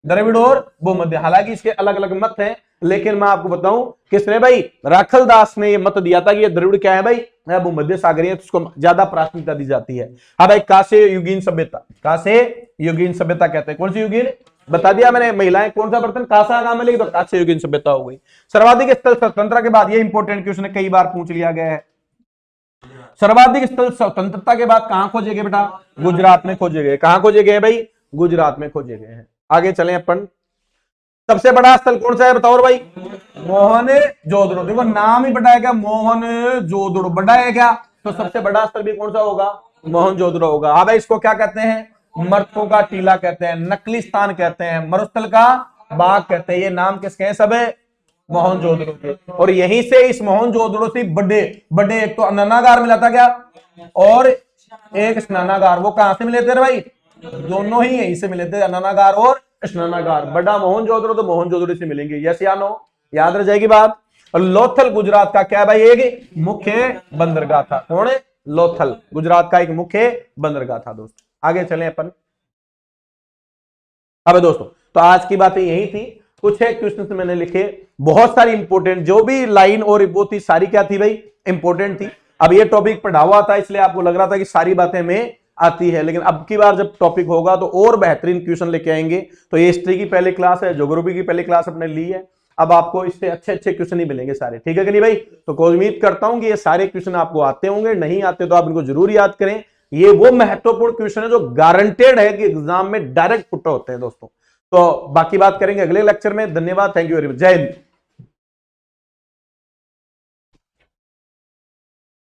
Speaker 1: द्रविड़ और भूमध्य। हालांकि इसके अलग अलग मत हैं, लेकिन मैं आपको बताऊं किसने भाई? राखलदास ने ये मत दिया था कि ये द्रविड़ क्या है भाई? भूमध्य सागरीय, तो उसको ज्यादा प्राथमिकता दी जाती है। हाँ भाई, कांस्य युगीन सभ्यता। कांस्य युगीन सभ्यता कहते हैं। कौन सी युगीन? बता दिया मैंने। महिलाएं कौन सा बर्तन? कांसा काम मिलेगी, तो कांस्य युगीन सभ्यता हो गई। सर्वाधिक स्थल स्वतंत्रता के बाद, ये इंपॉर्टेंट क्वेश्चन कई बार पूछ लिया गया है। सर्वाधिक स्थल स्वतंत्रता के बाद कहां खोजे गए बेटा? गुजरात में खोजे गए। कहां खोजे गए भाई? गुजरात में खोजे गए हैं। आगे चलें अपन। सबसे बड़ा स्थल कौन सा है बताओ भाई? मोहन जोदड़ो। देखो नाम ही बड़ा है क्या? मोहन जोदड़ो बड़ा है क्या? तो सबसे बड़ा स्थल भी कौन सा होगा? मोहन जोदड़ो होगा। हाँ भाई, इसको क्या कहते हैं? मृतकों का टीला कहते हैं, नकली स्थान कहते हैं, मरुस्थल का बाग कहते हैं। ये नाम किसके हैं? सब है मोहनजोदड़ो के। और यहीं से, इस मोहनजोदड़ो से बड़े बड़े एक तो अननागार मिला था क्या, और एक स्नानागार। वो कहां से मिले थे भाई? दोनों ही यहीं से मिले थे, अननागार और स्नानागार। बड़ा मोहनजोदड़ो तो मोहनजोदड़ो से मिलेंगे। यस या नो? याद रह जाएगी बात। और लोथल गुजरात का क्या भाई? एक मुख्य बंदरगाह था। कौन है? लोथल गुजरात का एक मुख्य बंदरगाह था। दोस्तों आगे चलें अपन। अब दोस्तों, तो आज की बातें यही थी। कुछ है क्वेश्चन मैंने लिखे, बहुत सारी इंपोर्टेंट जो भी लाइन और वो थी सारी क्या थी भाई? इंपोर्टेंट थी। अब ये टॉपिक पढ़ा हुआ था इसलिए आपको लग रहा था कि सारी बातें में आती है, लेकिन अब की बार जब टॉपिक होगा तो और बेहतरीन क्वेश्चन लेके आएंगे। तो ये हिस्ट्री की पहली क्लास है, ज्योग्राफी की पहली क्लास अपने ली है। अब आपको इससे अच्छे अच्छे क्वेश्चन ही मिलेंगे सारे। ठीक है कि नहीं भाई? तो उम्मीद करता हूं कि ये सारे क्वेश्चन आपको आते होंगे। नहीं आते तो आप इनको जरूर याद करें। ये वो महत्वपूर्ण क्वेश्चन है जो गारंटेड है कि एग्जाम में डायरेक्ट पुट होते हैं दोस्तों। तो बाकी बात करेंगे अगले लेक्चर में। धन्यवाद, थैंक यू वेरी मच, जय हिंद।